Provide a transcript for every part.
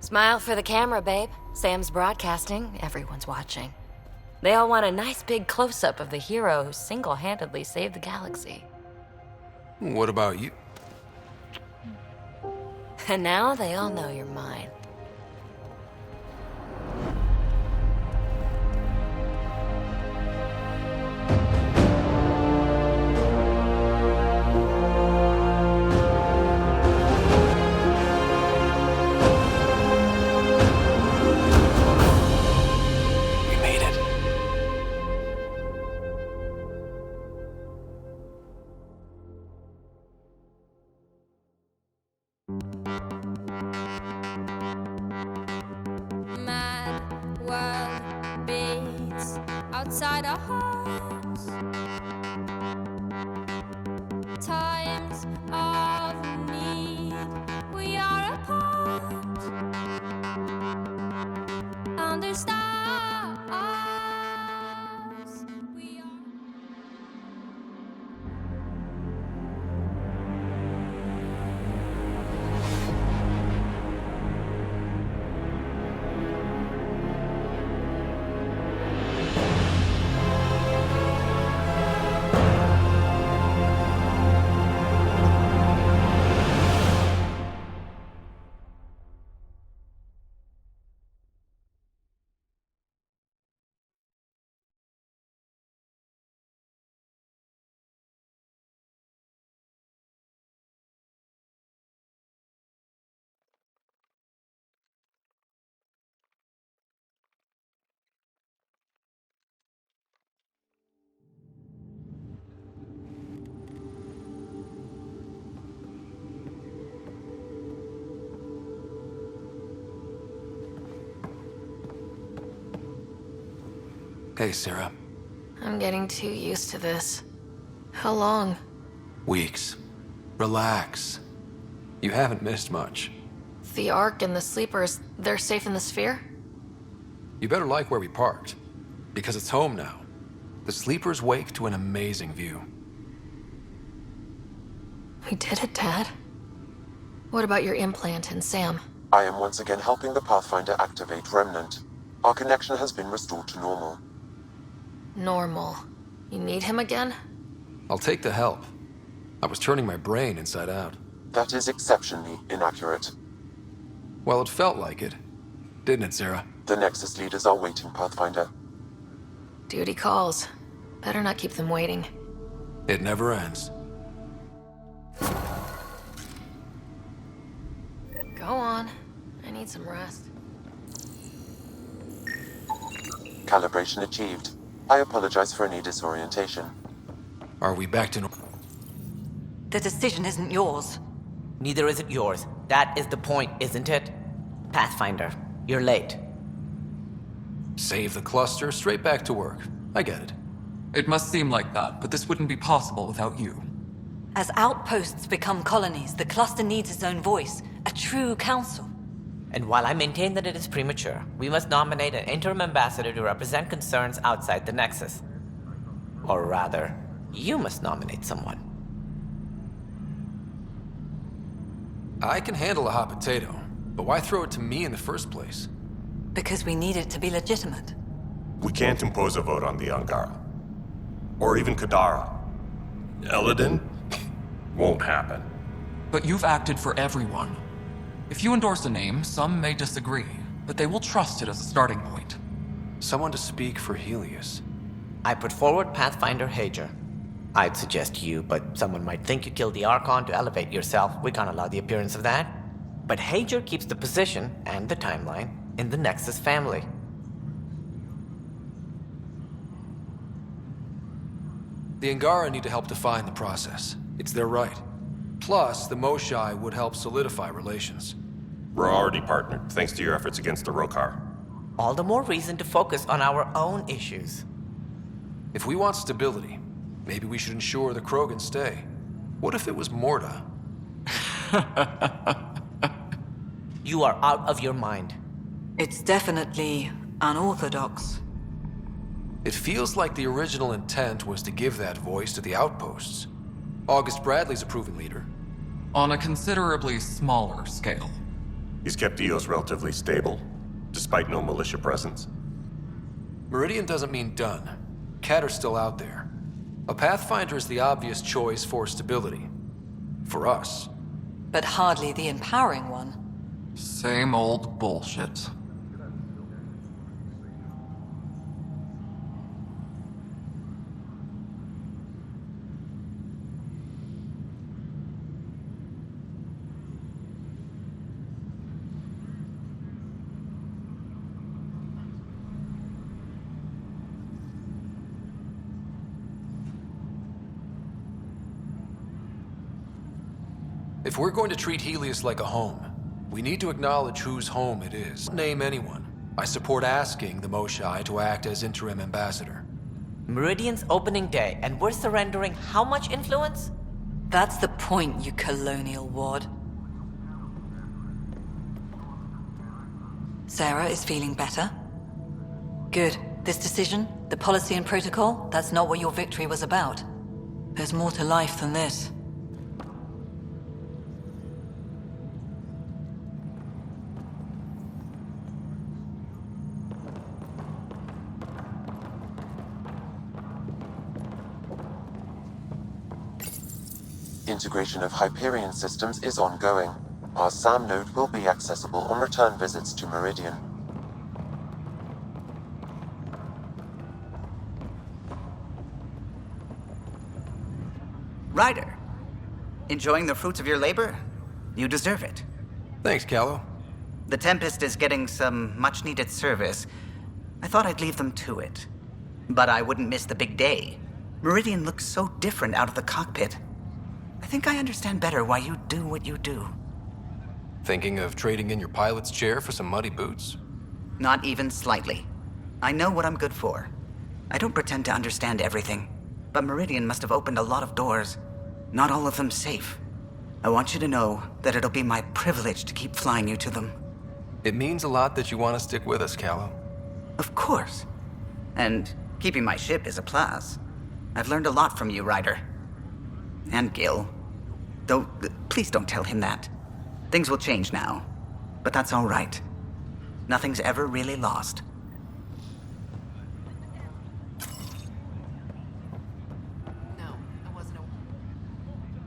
Smile for the camera, babe. Sam's broadcasting, everyone's watching. They all want a nice big close-up of the hero who single-handedly saved the galaxy. What about you? And now they all know you're mine. Outside our hearts, times of need, we are apart. Under stars, we are. Hey, Sarah. I'm getting too used to this. How long? Weeks. Relax. You haven't missed much. The Ark and the Sleepers, they're safe in the sphere? You better like where we parked, because it's home now. The Sleepers wake to an amazing view. We did it, Dad. What about your implant and Sam? I am once again helping the Pathfinder activate Remnant. Our connection has been restored to normal. Normal. You need him again? I'll take the help. I was turning my brain inside out. That is exceptionally inaccurate. Well, it felt like it. Didn't it, Sarah? The Nexus leaders are waiting, Pathfinder. Duty calls. Better not keep them waiting. It never ends. Go on. I need some rest. Calibration achieved. I apologize for any disorientation. Are we back to The decision isn't yours. Neither is it yours. That is the point, isn't it? Pathfinder, you're late. Save the cluster, straight back to work. I get it. It must seem like that, but this wouldn't be possible without you. As outposts become colonies, the cluster needs its own voice, a true council. And while I maintain that it is premature, we must nominate an interim ambassador to represent concerns outside the Nexus. Or rather, you must nominate someone. I can handle a hot potato, but why throw it to me in the first place? Because we need it to be legitimate. We can't impose a vote on the Angara. Or even Kadara. Eladin? Won't happen. But you've acted for everyone. If you endorse a name, some may disagree, but they will trust it as a starting point. Someone to speak for Helios. I put forward Pathfinder Hager. I'd suggest you, but someone might think you killed the Archon to elevate yourself. We can't allow the appearance of that. But Hager keeps the position and the timeline in the Nexus family. The Angara need to help define the process. It's their right. Plus, the Moshai would help solidify relations. We're already partnered, thanks to your efforts against the Rokar. All the more reason to focus on our own issues. If we want stability, maybe we should ensure the Krogan stay. What if it was Morda? You are out of your mind. It's definitely unorthodox. It feels like the original intent was to give that voice to the outposts. August Bradley's a proven leader. On a considerably smaller scale. He's kept EOS relatively stable, despite no militia presence. Meridian doesn't mean done. Catter's still out there. A Pathfinder is the obvious choice for stability. For us. But hardly the empowering one. Same old bullshit. If we're going to treat Helios like a home, we need to acknowledge whose home it is. Name anyone. I support asking the Moshae to act as interim ambassador. Meridian's opening day, and we're surrendering how much influence? That's the point, you colonial ward. Sarah is feeling better? Good. This decision, the policy and protocol, that's not what your victory was about. There's more to life than this. Integration of Hyperion systems is ongoing. Our SAM node will be accessible on return visits to Meridian. Ryder, enjoying the fruits of your labor? You deserve it. Thanks, Callow. The Tempest is getting some much-needed service. I thought I'd leave them to it. But I wouldn't miss the big day. Meridian looks so different out of the cockpit. I think I understand better why you do what you do. Thinking of trading in your pilot's chair for some muddy boots? Not even slightly. I know what I'm good for. I don't pretend to understand everything, but Meridian must have opened a lot of doors. Not all of them safe. I want you to know that it'll be my privilege to keep flying you to them. It means a lot that you want to stick with us, Callow. Of course. And keeping my ship is a plus. I've learned a lot from you, Ryder. And Gil. Though, please don't tell him that. Things will change now. But that's all right. Nothing's ever really lost.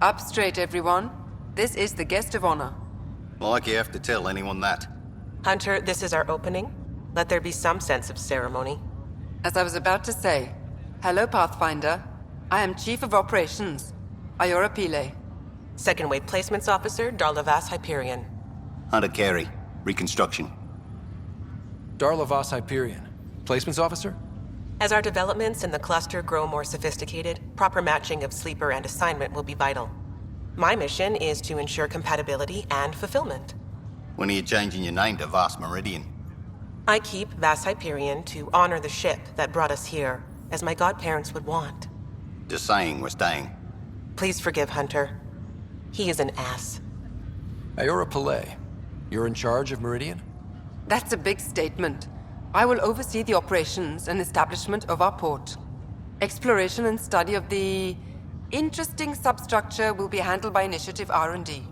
Up straight, everyone. This is the guest of honor. Like you have to tell anyone that. Hunter, this is our opening. Let there be some sense of ceremony. As I was about to say, hello, Pathfinder. I am Chief of Operations, Iora Pile. Second Wave Placements Officer, Darlavas Hyperion. Hunter Carey, Reconstruction. Darlavas Hyperion. Placements officer? As our developments in the cluster grow more sophisticated, proper matching of sleeper and assignment will be vital. My mission is to ensure compatibility and fulfillment. When are you changing your name to Vast Meridian? I keep Vas Hyperion to honor the ship that brought us here, as my godparents would want. Just saying we're staying. Please forgive Hunter. He is an ass. Iora Pillay, you're in charge of Meridian? That's a big statement. I will oversee the operations and establishment of our port. Exploration and study of the interesting substructure will be handled by Initiative R&D.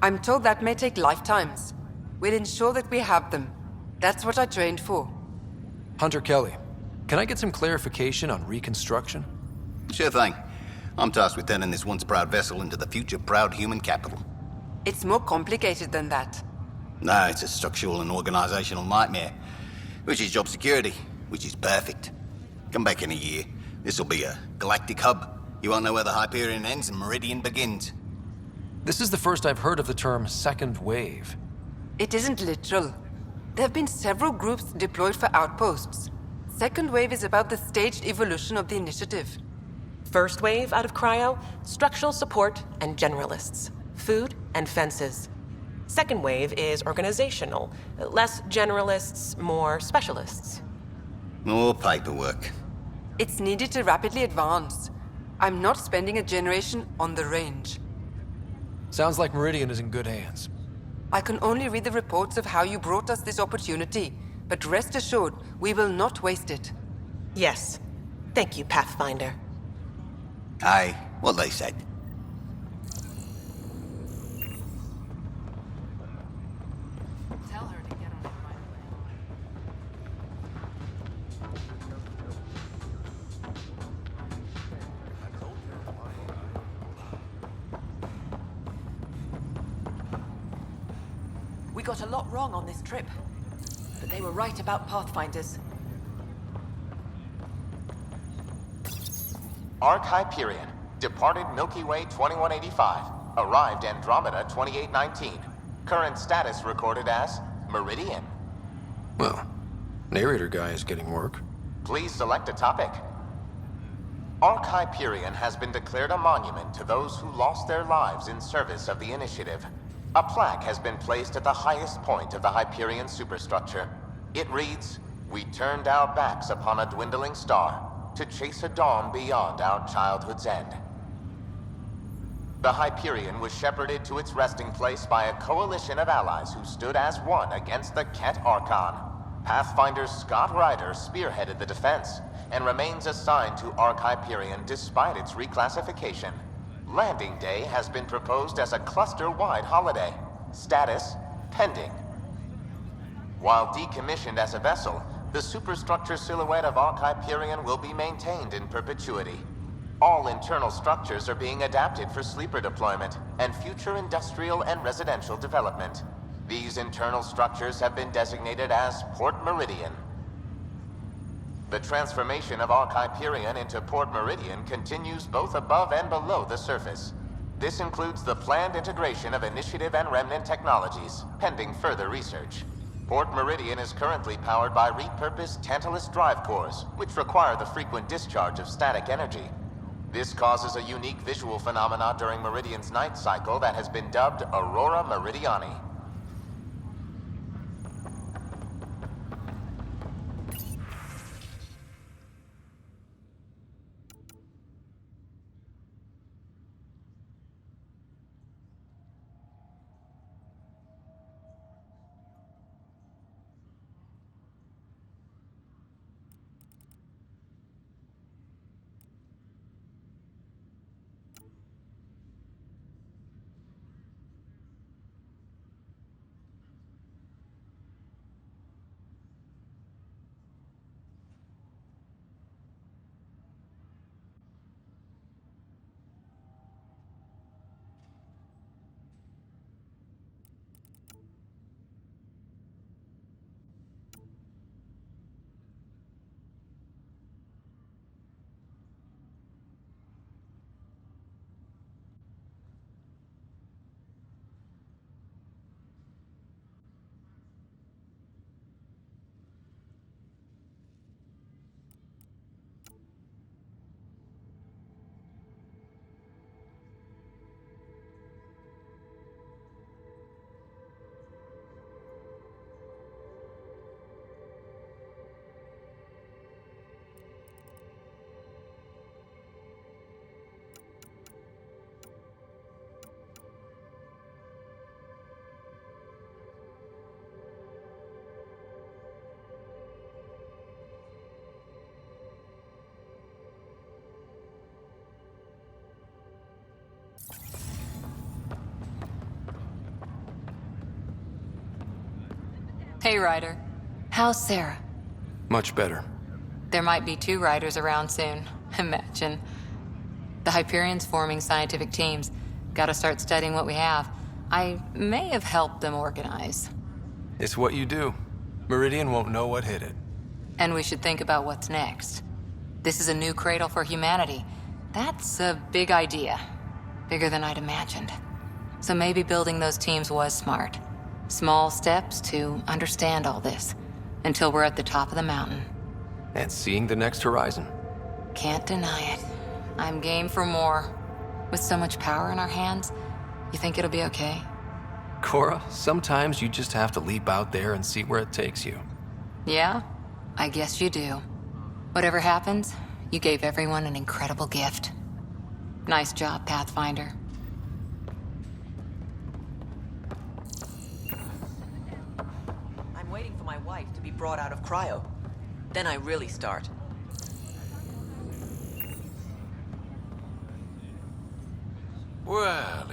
I'm told that may take lifetimes. We'll ensure that we have them. That's what I trained for. Hunter Kelly, can I get some clarification on reconstruction? Sure thing. I'm tasked with turning this once proud vessel into the future proud human capital. It's more complicated than that. No, it's a structural and organizational nightmare. Which is job security, which is perfect. Come back in a year. This'll be a galactic hub. You won't know where the Hyperion ends and Meridian begins. This is the first I've heard of the term second wave. It isn't literal. There have been several groups deployed for outposts. Second wave is about the staged evolution of the initiative. First wave out of cryo, structural support and generalists. Food and fences. Second wave is organizational. Less generalists, more specialists. More paperwork. It's needed to rapidly advance. I'm not spending a generation on the range. Sounds like Meridian is in good hands. I can only read the reports of how you brought us this opportunity, but rest assured, we will not waste it. Yes. Thank you, Pathfinder. Aye, what they said. got a lot wrong on this trip. But they were right about Pathfinders. Arc Hyperion, departed Milky Way 2185, arrived Andromeda 2819. Current status recorded as Meridian. Well, narrator guy is getting work. Please select a topic. Arc Hyperion has been declared a monument to those who lost their lives in service of the Initiative. A plaque has been placed at the highest point of the Hyperion superstructure. It reads, "We turned our backs upon a dwindling star to chase a dawn beyond our childhood's end." The Hyperion was shepherded to its resting place by a coalition of allies who stood as one against the Ket Archon. Pathfinder Scott Ryder spearheaded the defense and remains assigned to Arc Hyperion despite its reclassification. Landing Day has been proposed as a cluster-wide holiday. Status, pending. While decommissioned as a vessel, the superstructure silhouette of Arc Hyperion will be maintained in perpetuity. All internal structures are being adapted for sleeper deployment and future industrial and residential development. These internal structures have been designated as Port Meridian. The transformation of Arc Hyperion into Port Meridian continues both above and below the surface. This includes the planned integration of Initiative and Remnant technologies, pending further research. Port Meridian is currently powered by repurposed Tantalus drive cores, which require the frequent discharge of static energy. This causes a unique visual phenomena during Meridian's night cycle that has been dubbed Aurora Meridiani. Hey, Ryder. How's Sarah? Much better. There might be 2 Ryders around soon. Imagine. The Hyperion's forming scientific teams. Gotta start studying what we have. I may have helped them organize. It's what you do. Meridian won't know what hit it. And we should think about what's next. This is a new cradle for humanity. That's a big idea. Bigger than I'd imagined. So maybe building those teams was smart. Small steps to understand all this, until we're at the top of the mountain. And seeing the next horizon. Can't deny it. I'm game for more. With so much power in our hands, you think it'll be okay? Cora, sometimes you just have to leap out there and see where it takes you. Yeah? I guess you do. Whatever happens, you gave everyone an incredible gift. Nice job, Pathfinder. I'm waiting for my wife to be brought out of cryo. Then I really start. Well,